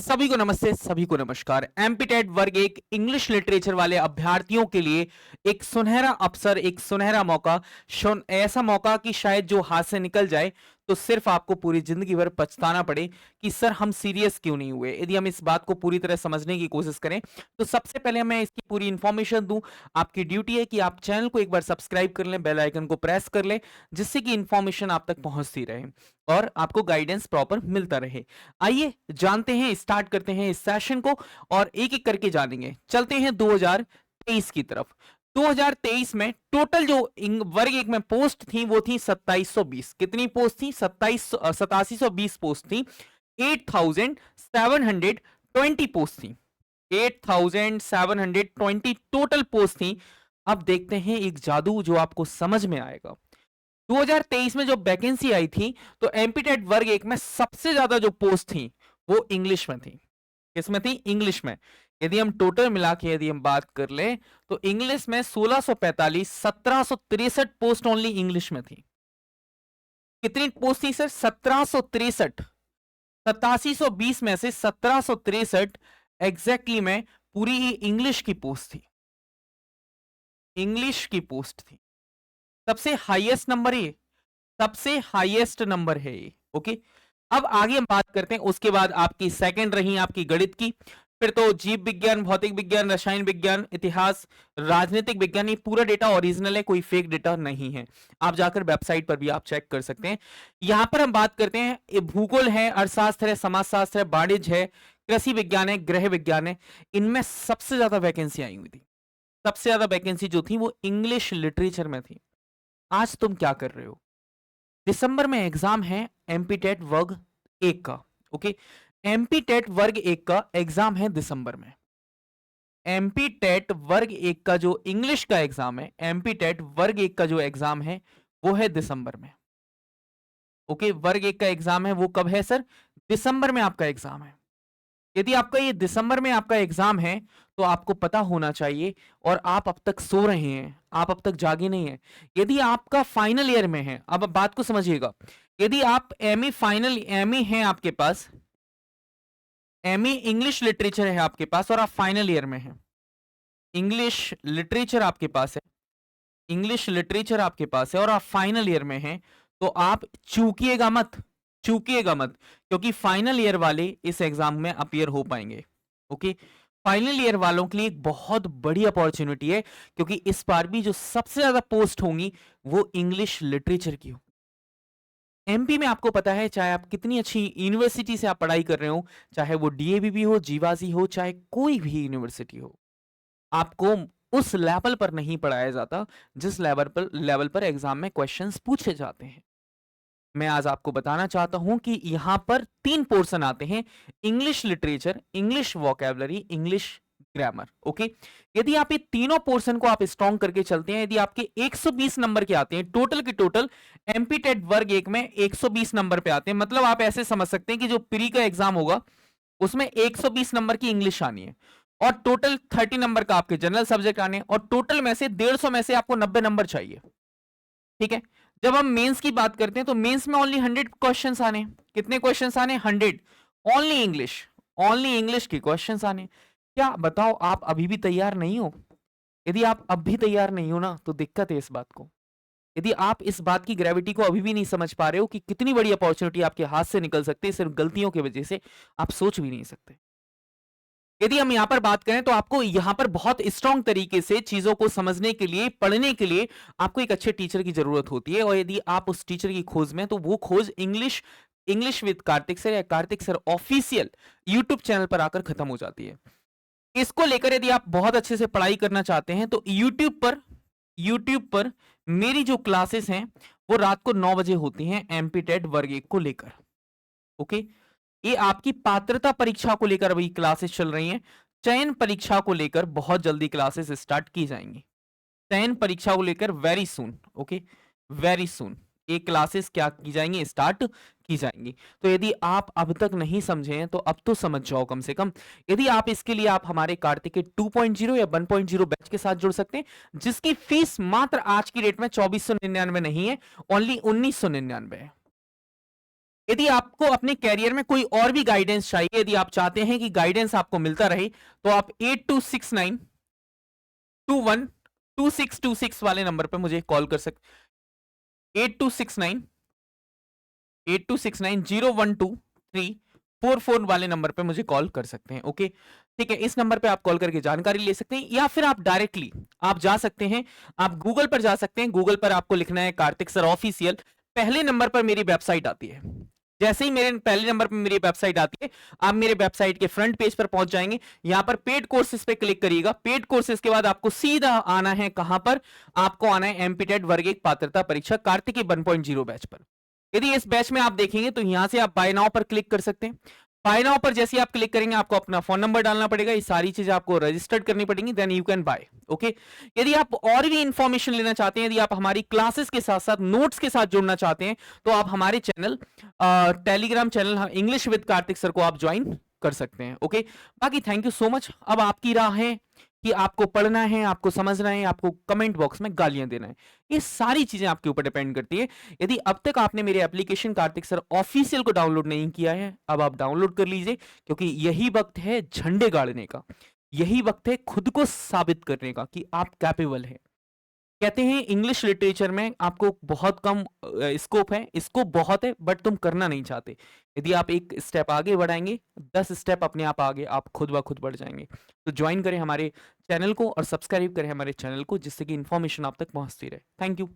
सभी को नमस्ते, सभी को नमस्कार। एमपीटेट वर्ग एक इंग्लिश लिटरेचर वाले अभ्यर्थियों के लिए एक सुनहरा अवसर, एक सुनहरा मौका, ऐसा मौका कि शायद जो हाथ से निकल जाए तो सिर्फ आपको पूरी जिंदगी भर पछताना पड़े कि सर हम सीरियस क्यों नहीं हुए। यदि हम इस बात को पूरी तरह समझने की कोशिश करें तो सबसे पहले मैं इसकी पूरी इंफॉर्मेशन दूं। आपकी ड्यूटी है कि आप चैनल को एक बार सब्सक्राइब कर लें, बेल आइकन को प्रेस कर लें, जिससे कि इंफॉर्मेशन आप तक पहुंचती रहे और आपको गाइडेंस प्रॉपर मिलता रहे। आइए जानते हैं, स्टार्ट करते हैं इस सेशन को और एक एक करके जानेंगे। चलते हैं 2023 की तरफ। 2023 में टोटल जो वर्ग एक में पोस्ट थी वो थी 2720। कितनी पोस्ट थी? 8720 पोस्ट थी। 8720 पोस्ट थी। 8720 टोटल पोस्ट थी। अब देखते हैं एक जादू जो आपको समझ में आएगा। 2023 में जो वैकेंसी आई थी तो एमपीटेट वर्ग एक में सबसे ज्यादा जो पोस्ट थी वो इंग्लिश में थी। किसमें थी? इंग्लिश में। यदि हम टोटल मिला के यदि हम बात कर ले तो इंग्लिश में 1645, 1763 पोस्ट ओनली इंग्लिश में थी। कितनी पोस्ट थी सर? 1763। 8720 में से 1763 एग्जैक्टली में पूरी ही इंग्लिश की पोस्ट थी। इंग्लिश की पोस्ट थी। सबसे हाईएस्ट नंबर है, सबसे हाईएस्ट नंबर है ये। ओके, अब आगे हम बात करते हैं। उसके बाद आपकी सेकंड रही आपकी गणित की, फिर तो जीव विज्ञान, भौतिक विज्ञान, रसायन विज्ञान, इतिहास, राजनीतिक विज्ञान। ये पूरा डेटा ओरिजिनल है, कोई फेक डेटा नहीं है। आप जाकर वेबसाइट पर भी आप चेक कर सकते हैं। यहां पर हम बात करते हैं भूगोल है, अर्थशास्त्र है, समाजशास्त्र है, वाणिज्य है, कृषि विज्ञान है, गृह विज्ञान है। इनमें सबसे ज्यादा वैकेंसी आई हुई थी। सबसे ज्यादा वैकेंसी जो थी वो इंग्लिश लिटरेचर में थी। आज तुम क्या कर रहे हो? दिसंबर में एग्जाम है एमपी टेट वर्ग एक का। ओके, एमपी टेट वर्ग एक का एग्जाम है दिसंबर में। एमपी टेट वर्ग एक का जो इंग्लिश का एग्जाम है, एमपी टेट वर्ग एक का जो एग्जाम है वो है दिसंबर में। ओके, वर्ग एक का एग्जाम है वो कब है सर? दिसंबर में आपका एग्जाम है। यदि आपका ये दिसंबर में आपका एग्जाम है तो आपको पता होना चाहिए और आप अब तक सो रहे हैं, आप अब तक जागे नहीं हैं। यदि आपका फाइनल ईयर में है, अब बात को समझिएगा, यदि आप एमए फाइनल एमए है आपके पास, एमए इंग्लिश लिटरेचर है आपके पास और आप फाइनल ईयर में हैं, इंग्लिश लिटरेचर आपके पास है, इंग्लिश लिटरेचर आपके पास है और आप फाइनल ईयर में हैं, तो आप चूकिएगा मत, चूकिएगा मत, क्योंकि फाइनल ईयर वाले इस एग्जाम में अपीयर हो पाएंगे। ओके, फाइनल ईयर वालों के लिए एक बहुत बड़ी अपॉर्चुनिटी है, क्योंकि इस बार भी जो सबसे ज्यादा पोस्ट होंगी वो इंग्लिश लिटरेचर की हो। एमपी में आपको पता है, चाहे आप कितनी अच्छी यूनिवर्सिटी से आप पढ़ाई कर रहे हो, चाहे वो डीएवी हो, जीवाजी हो, चाहे कोई भी यूनिवर्सिटी हो, आपको उस लेवल पर नहीं पढ़ाया जाता जिस लेवल पर एग्जाम में क्वेश्चंस पूछे जाते हैं। मैं आज आपको बताना चाहता हूं कि यहां पर 3 पोर्शन आते हैं: English literature, English vocabulary, English grammar. Okay, यदि आप ये तीनों पोर्शन को आप स्ट्रॉन्ग करके चलते हैं, यदि आपके 120 नंबर के आते हैं टोटल के टोटल, एमपी टेट वर्ग एक में 120 नंबर पे आते हैं, मतलब आप ऐसे समझ सकते हैं कि जो प्री का एग्जाम होगा उसमें 120 नंबर की इंग्लिश आनी है और टोटल 30 नंबर का आपके जनरल सब्जेक्ट आने हैं और टोटल में से 150 में से आपको 90 नंबर चाहिए। ठीक है, जब हम मेंस की बात करते हैं तो मेंस में ओनली 100 क्वेश्चंस आने। कितने क्वेश्चंस आने? 100। ओनली इंग्लिश, ओनली इंग्लिश के क्वेश्चंस आने। क्या बताओ, आप अभी भी तैयार नहीं हो? यदि आप अब भी तैयार नहीं हो ना तो दिक्कत है इस बात को। यदि आप इस बात की ग्रेविटी को अभी भी नहीं समझ पा रहे हो कि कितनी बड़ी अपॉर्चुनिटी आपके हाथ से निकल सकती है सिर्फ गलतियों की वजह से, आप सोच भी नहीं सकते। यदि हम यहां पर बात करें तो आपको यहां पर बहुत स्ट्रांग तरीके से चीजों को समझने के लिए, पढ़ने के लिए आपको एक अच्छे टीचर की जरूरत होती है और यदि आप उस टीचर की खोज में, तो वो खोज English English with Kartik sir या Kartik sir official YouTube channel पर आकर खत्म हो जाती है। इसको लेकर यदि आप बहुत अच्छे से पढ़ाई करना चाहते हैं तो यूट्यूब पर मेरी जो क्लासेस हैं वो रात को 9 बजे होती हैं एमपी टेट वर्ग एक को लेकर। ओके, ये आपकी पात्रता परीक्षा को लेकर अभी क्लासेस चल रही हैं। चयन परीक्षा को लेकर बहुत जल्दी क्लासेस स्टार्ट की जाएंगी। चयन परीक्षा को लेकर very soon, okay, very soon ये क्लासेस क्या की जाएंगी? स्टार्ट की जाएंगी। तो यदि आप अब तक नहीं समझे हैं तो अब तो समझ जाओ कम से कम। यदि आप इसके लिए आप हमारे कार्तिक 2.0 या 1.0 बैच के साथ जुड़ सकते हैं, जिसकी फीस मात्र आज की डेट में 2499 नहीं है, ओनली 1999 है। यदि आपको अपने कैरियर में कोई और भी गाइडेंस चाहिए, यदि आप चाहते हैं कि गाइडेंस आपको मिलता रहे, तो आप 8269212626 वाले नंबर पे मुझे कॉल कर सकते। 8269 वाले नंबर पे मुझे कॉल कर सकते हैं। ओके, ठीक है, इस नंबर पे आप कॉल करके जानकारी ले सकते हैं, या फिर आप डायरेक्टली आप जा सकते हैं, आप गूगल पर जा सकते हैं। गूगल पर आपको लिखना है कार्तिक सर ऑफिशियल, पहले नंबर पर मेरी वेबसाइट आती है। जैसे ही मेरे पहले नंबर पर मेरी वेबसाइट आती है, आप मेरे वेबसाइट के फ्रंट पेज पर पहुंच जाएंगे। यहां पर पेड कोर्सेज पे क्लिक करिएगा। पेड कोर्सेज के बाद आपको सीधा आना है, कहां पर आपको आना है, एमपीटेट वर्ग 1 पात्रता परीक्षा कार्तिकी 1.0 बैच पर। यदि इस बैच में आप देखेंगे तो यहां से आप बाय नाउ पर क्लिक कर सकते हैं। बाय नाउ पर जैसे ही आप क्लिक करेंगे, आपको अपना फोन नंबर डालना पड़ेगा, ये सारी चीजें आपको रजिस्टर्ड करनी पड़ेंगी, then you can buy. Okay, यदि आप और भी इंफॉर्मेशन लेना चाहते हैं, यदि आप हमारी क्लासेस के साथ साथ नोट्स के साथ जुड़ना चाहते हैं, तो आप हमारे channel Telegram channel English with Kartik sir को आप ज्वाइन कर सकते हैं। ओके, बाकी थैंक यू सो मच। अब आपकी राह है कि आपको पढ़ना है, आपको समझना है, आपको कमेंट बॉक्स में गालियां देना है, ये सारी चीजें आपके ऊपर डिपेंड करती है। यदि अब तक आपने मेरे एप्लीकेशन कार्तिक सर ऑफिशियल को डाउनलोड नहीं किया है, अब आप डाउनलोड कर लीजिए, क्योंकि यही वक्त है झंडे गाड़ने का, यही वक्त है खुद को साबित करने का कि आप कैपेबल हैं। कहते हैं इंग्लिश लिटरेचर में आपको बहुत कम स्कोप है, स्कोप बहुत है, बट तुम करना नहीं चाहते। यदि आप एक स्टेप आगे बढ़ाएंगे, 10 स्टेप अपने आप आगे आप खुद ब खुद बढ़ जाएंगे। तो ज्वाइन करें हमारे चैनल को और सब्सक्राइब करें हमारे चैनल को, जिससे कि इंफॉर्मेशन आप तक पहुंचती रहे। Thank you.